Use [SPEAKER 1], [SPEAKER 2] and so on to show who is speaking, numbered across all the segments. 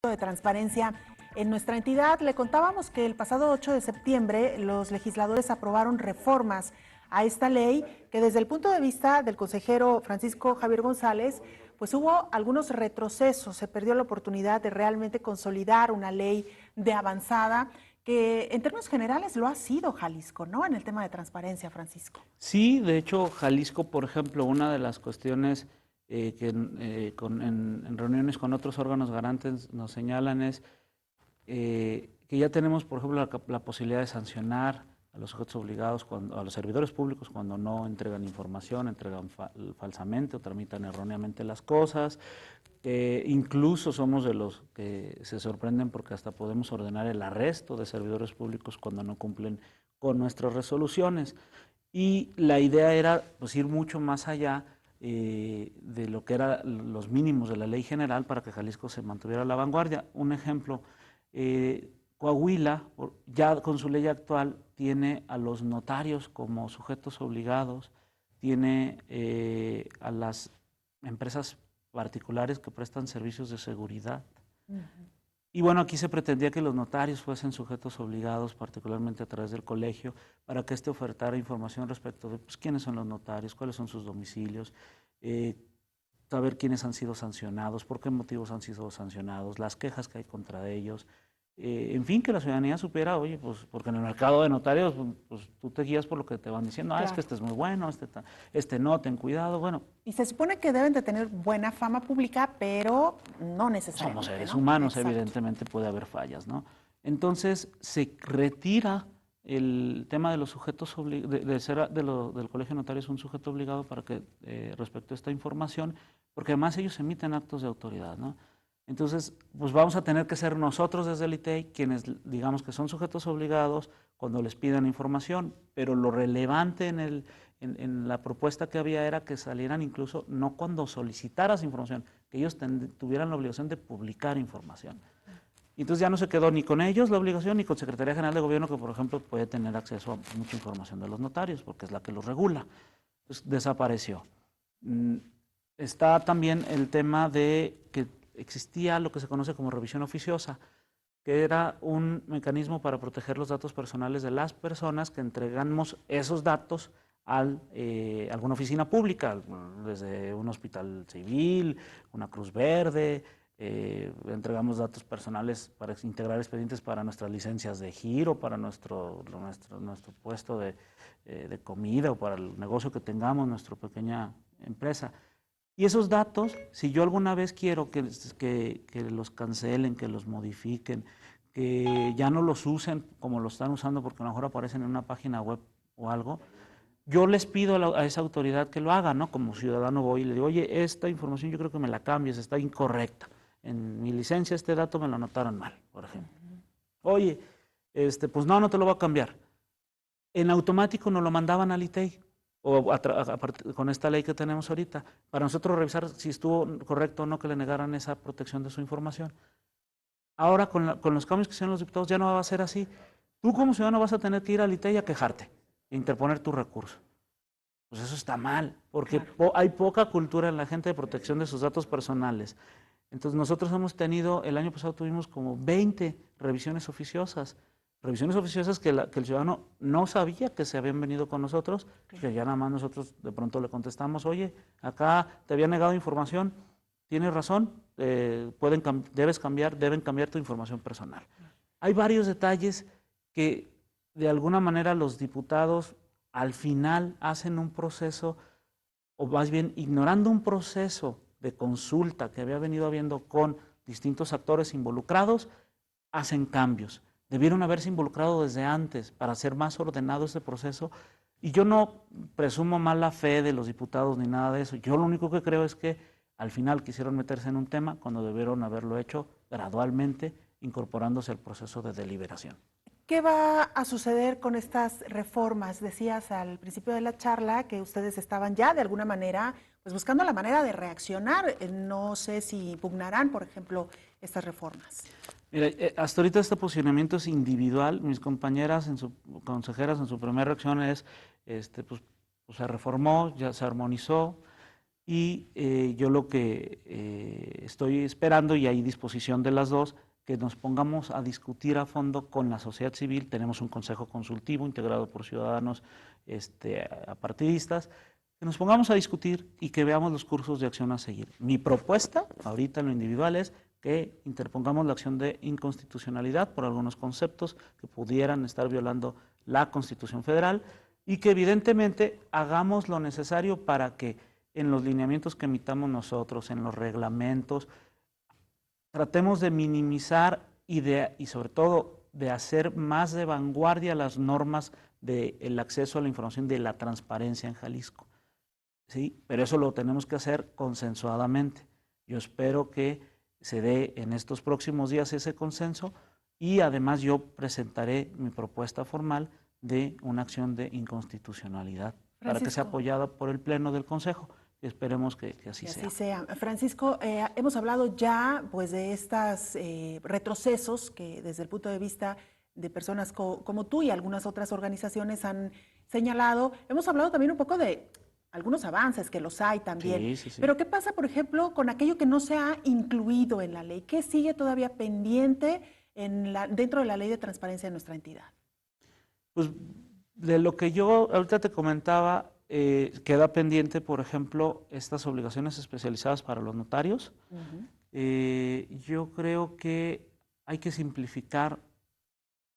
[SPEAKER 1] de transparencia en nuestra entidad. Le contábamos que el pasado 8 de septiembre los legisladores aprobaron reformas a esta ley que desde el punto de vista del consejero Francisco Javier González, pues hubo algunos retrocesos, se perdió la oportunidad de realmente consolidar una ley de avanzada que en términos generales lo ha sido Jalisco, ¿no? En el tema de transparencia, Francisco.
[SPEAKER 2] Sí, de hecho, Jalisco, por ejemplo, una de las cuestiones que en reuniones con otros órganos garantes nos señalan es que ya tenemos, por ejemplo, la posibilidad de sancionar a los sujetos obligados, a los servidores públicos cuando no entregan información, entregan falsamente o tramitan erróneamente las cosas. Incluso somos de los que se sorprenden porque hasta podemos ordenar el arresto de servidores públicos cuando no cumplen con nuestras resoluciones. Y la idea era pues, ir mucho más allá de lo que eran los mínimos de la ley general para que Jalisco se mantuviera a la vanguardia. Un ejemplo, Coahuila, ya con su ley actual, tiene a los notarios como sujetos obligados, tiene a las empresas particulares que prestan servicios de seguridad. Y bueno, aquí se pretendía que los notarios fuesen sujetos obligados, particularmente a través del colegio, para que éste ofertara información respecto de pues, quiénes son los notarios, cuáles son sus domicilios, saber quiénes han sido sancionados, por qué motivos han sido sancionados, las quejas que hay contra ellos. En fin, que la ciudadanía supiera, oye, pues porque en el mercado de notarios, pues tú te guías por lo que te van diciendo,
[SPEAKER 1] claro.
[SPEAKER 2] Es que este es muy bueno, este no, ten cuidado, bueno.
[SPEAKER 1] Y se supone que deben de tener buena fama pública, pero no necesariamente.
[SPEAKER 2] Somos seres
[SPEAKER 1] ¿no?
[SPEAKER 2] humanos,
[SPEAKER 1] Exacto.
[SPEAKER 2] evidentemente puede haber fallas, ¿no? Entonces se retira el tema de los sujetos del colegio notario es un sujeto obligado para que respecto a esta información, porque además ellos emiten actos de autoridad, ¿no? Entonces, pues vamos a tener que ser nosotros desde el ITEI quienes digamos que son sujetos obligados cuando les pidan información, pero lo relevante en la propuesta que había era que salieran incluso no cuando solicitaras información, que ellos tuvieran la obligación de publicar información. Entonces ya no se quedó ni con ellos la obligación ni con Secretaría General de Gobierno, que por ejemplo puede tener acceso a mucha información de los notarios, porque es la que los regula. Entonces desapareció. Está también el tema de que existía lo que se conoce como revisión oficiosa, que era un mecanismo para proteger los datos personales de las personas que entregamos esos datos a alguna oficina pública, desde un hospital civil, una Cruz Verde, entregamos datos personales para integrar expedientes para nuestras licencias de giro, para nuestro puesto de comida o para el negocio que tengamos, nuestra pequeña empresa. Y esos datos, si yo alguna vez quiero que los cancelen, que los modifiquen, que ya no los usen como lo están usando porque a lo mejor aparecen en una página web o algo, yo les pido a esa autoridad que lo haga, ¿no? Como ciudadano voy y le digo, oye, esta información yo creo que me la cambies, está incorrecta. En mi licencia este dato me lo anotaron mal, por ejemplo. Oye, pues no te lo voy a cambiar. En automático nos lo mandaban al ITEI, o con esta ley que tenemos ahorita, para nosotros revisar si estuvo correcto o no que le negaran esa protección de su información. Ahora, con los cambios que hicieron los diputados, ya no va a ser así. Tú como ciudadano vas a tener que ir al ITEI a quejarte, e interponer tu recurso. Pues eso está mal, porque hay poca cultura en la gente de protección de sus datos personales. Entonces nosotros hemos tenido, el año pasado tuvimos como 20 revisiones oficiosas que el ciudadano no sabía que se habían venido con nosotros, que ya nada más nosotros de pronto le contestamos, oye, acá te había negado información, tienes razón, deben cambiar tu información personal. Hay varios detalles que de alguna manera los diputados al final hacen un proceso, o más bien ignorando un proceso de consulta que había venido habiendo con distintos actores involucrados, hacen cambios. Debieron haberse involucrado desde antes para hacer más ordenado ese proceso. Y yo no presumo mala fe de los diputados ni nada de eso. Yo lo único que creo es que al final quisieron meterse en un tema cuando debieron haberlo hecho gradualmente, incorporándose al proceso de deliberación.
[SPEAKER 1] ¿Qué va a suceder con estas reformas? Decías al principio de la charla que ustedes estaban ya de alguna manera pues buscando la manera de reaccionar. No sé si pugnarán, por ejemplo, estas reformas.
[SPEAKER 2] Mira, hasta ahorita este posicionamiento es individual. Mis compañeras, consejeras, en su primera reacción es, pues se reformó, ya se armonizó. y yo lo que estoy esperando, y hay disposición de las dos, que nos pongamos a discutir a fondo con la sociedad civil. Tenemos un consejo consultivo integrado por ciudadanos apartidistas, que nos pongamos a discutir y que veamos los cursos de acción a seguir. Mi propuesta, ahorita en lo individual, es que interpongamos la acción de inconstitucionalidad por algunos conceptos que pudieran estar violando la Constitución Federal y que evidentemente hagamos lo necesario para que en los lineamientos que emitamos nosotros, en los reglamentos, tratemos de minimizar y sobre todo de hacer más de vanguardia las normas del acceso a la información, de la transparencia en Jalisco. ¿Sí? Pero eso lo tenemos que hacer consensuadamente. Yo espero que se dé en estos próximos días ese consenso y además yo presentaré mi propuesta formal de una acción de inconstitucionalidad para que sea apoyada por el Pleno del Consejo. Esperemos que así sea.
[SPEAKER 1] Francisco, hemos hablado ya pues de estos retrocesos que desde el punto de vista de personas como tú y algunas otras organizaciones han señalado. Hemos hablado también un poco de algunos avances, que los hay también.
[SPEAKER 2] Sí.
[SPEAKER 1] Pero ¿qué pasa, por ejemplo, con aquello que no se ha incluido en la ley? ¿Qué sigue todavía pendiente dentro de la ley de transparencia de nuestra entidad?
[SPEAKER 2] Pues de lo que yo ahorita te comentaba, queda pendiente, por ejemplo, estas obligaciones especializadas para los notarios. Yo creo que hay que simplificar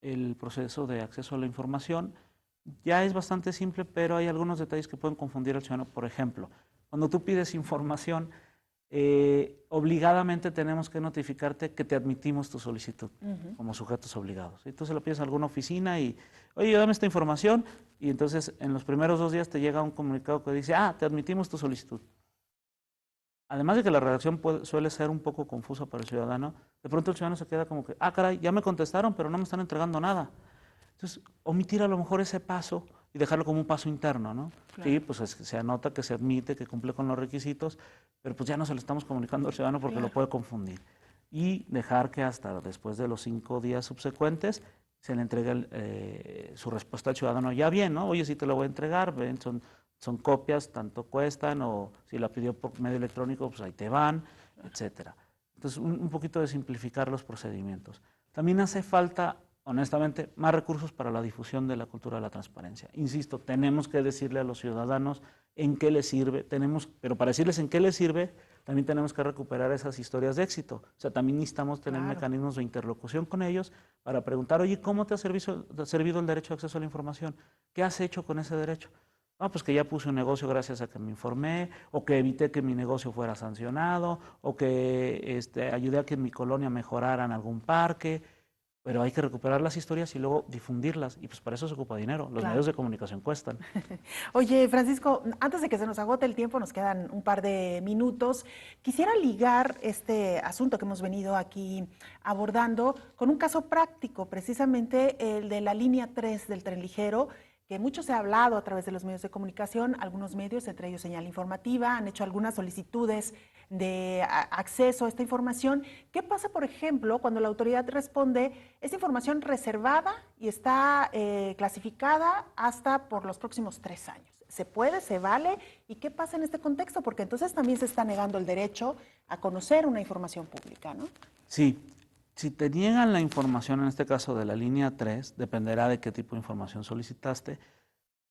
[SPEAKER 2] el proceso de acceso a la información. Ya es bastante simple, pero hay algunos detalles que pueden confundir al ciudadano. Por ejemplo, cuando tú pides información, obligadamente tenemos que notificarte que te admitimos tu solicitud como sujetos obligados. Entonces lo pides a alguna oficina y, oye, dame esta información, y entonces en los primeros 2 días te llega un comunicado que dice, te admitimos tu solicitud. Además de que la redacción suele ser un poco confusa para el ciudadano, de pronto el ciudadano se queda como que, caray, ya me contestaron, pero no me están entregando nada. Entonces, omitir a lo mejor ese paso y dejarlo como un paso interno, ¿no? Claro. Sí, pues se anota que se admite, que cumple con los requisitos, pero pues ya no se lo estamos comunicando al ciudadano porque lo puede confundir. Y dejar que hasta después de los 5 días subsecuentes se le entregue su respuesta al ciudadano ya bien, ¿no? Oye, sí te lo voy a entregar, ven, son copias, tanto cuestan, o si la pidió por medio electrónico, pues ahí te van, etcétera. Entonces, un poquito de simplificar los procedimientos. También hace falta, honestamente, más recursos para la difusión de la cultura de la transparencia. Insisto, tenemos que decirle a los ciudadanos en qué les sirve, pero para decirles en qué les sirve, también tenemos que recuperar esas historias de éxito. O sea, también necesitamos tener mecanismos de interlocución con ellos para preguntar, oye, ¿cómo te ha servido el derecho de acceso a la información? ¿Qué has hecho con ese derecho? Pues que ya puse un negocio gracias a que me informé, o que evité que mi negocio fuera sancionado, o que ayudé a que en mi colonia mejoraran algún parque. Pero hay que recuperar las historias y luego difundirlas, y pues para eso se ocupa dinero. Los medios de comunicación cuestan.
[SPEAKER 1] Oye, Francisco, antes de que se nos agote el tiempo, nos quedan un par de minutos. Quisiera ligar este asunto que hemos venido aquí abordando con un caso práctico, precisamente el de la línea 3 del tren ligero, que mucho se ha hablado a través de los medios de comunicación. Algunos medios, entre ellos Señal Informativa, han hecho algunas solicitudes de acceso a esta información. ¿Qué pasa, por ejemplo, cuando la autoridad responde, esta información reservada y está clasificada hasta por los próximos 3 años? ¿Se puede? ¿Se vale? ¿Y qué pasa en este contexto? Porque entonces también se está negando el derecho a conocer una información pública, ¿no?
[SPEAKER 2] Sí. Si te niegan la información, en este caso de la línea 3, dependerá de qué tipo de información solicitaste,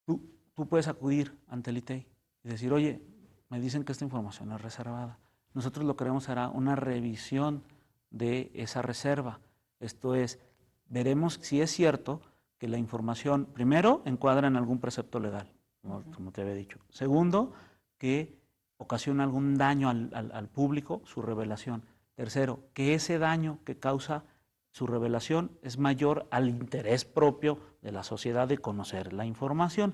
[SPEAKER 2] tú puedes acudir ante el ITEI y decir, oye, me dicen que esta información es reservada. Nosotros lo que haremos será una revisión de esa reserva. Esto es, veremos si es cierto que la información, primero, encuadra en algún precepto legal, como te había dicho. Segundo, que ocasiona algún daño al público, su revelación. Tercero, que ese daño que causa su revelación es mayor al interés propio de la sociedad de conocer la información.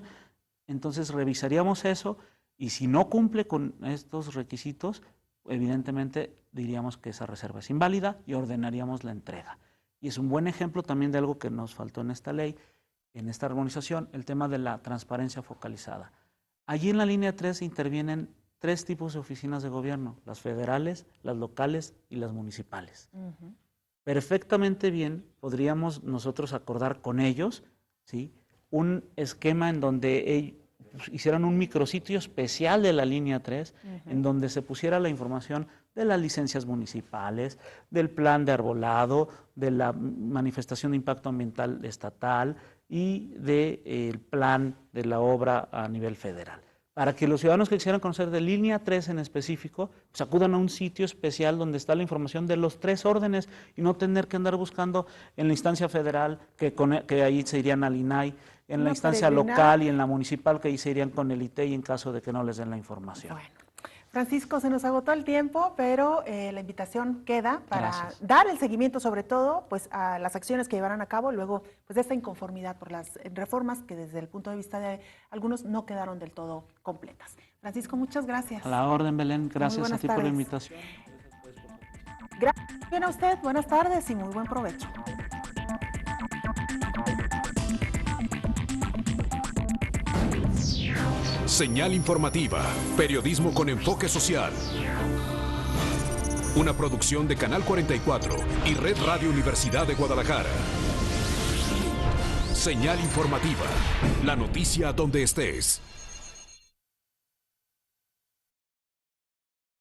[SPEAKER 2] Entonces revisaríamos eso, y si no cumple con estos requisitos, evidentemente diríamos que esa reserva es inválida y ordenaríamos la entrega. Y es un buen ejemplo también de algo que nos faltó en esta ley, en esta armonización, el tema de la transparencia focalizada. Allí en la línea 3 intervienen 3 tipos de oficinas de gobierno: las federales, las locales y las municipales. Perfectamente bien podríamos nosotros acordar con ellos, ¿sí?, un esquema en donde hicieran un micrositio especial de la línea 3, en donde se pusiera la información de las licencias municipales, del plan de arbolado, de la manifestación de impacto ambiental estatal y del plan de la obra a nivel federal. Para que los ciudadanos que quisieran conocer de línea 3 en específico, pues acudan a un sitio especial donde está la información de los 3 órdenes y no tener que andar buscando en la instancia federal, que ahí se irían al INAI, en la instancia local y en la municipal, que ahí se irían con el ITEI en caso de que no les den la información.
[SPEAKER 1] Bueno, Francisco, se nos agotó el tiempo, pero la invitación queda para dar el seguimiento, sobre todo, pues a las acciones que llevarán a cabo luego pues, de esta inconformidad por las reformas que desde el punto de vista de algunos no quedaron del todo completas. Francisco, muchas gracias.
[SPEAKER 2] A la orden, Belén. Gracias a ti por la invitación.
[SPEAKER 1] Gracias bien a usted. Buenas tardes y muy buen provecho.
[SPEAKER 3] Señal informativa, periodismo con enfoque social. Una producción de Canal 44 y Red Radio Universidad de Guadalajara. Señal informativa, la noticia donde estés.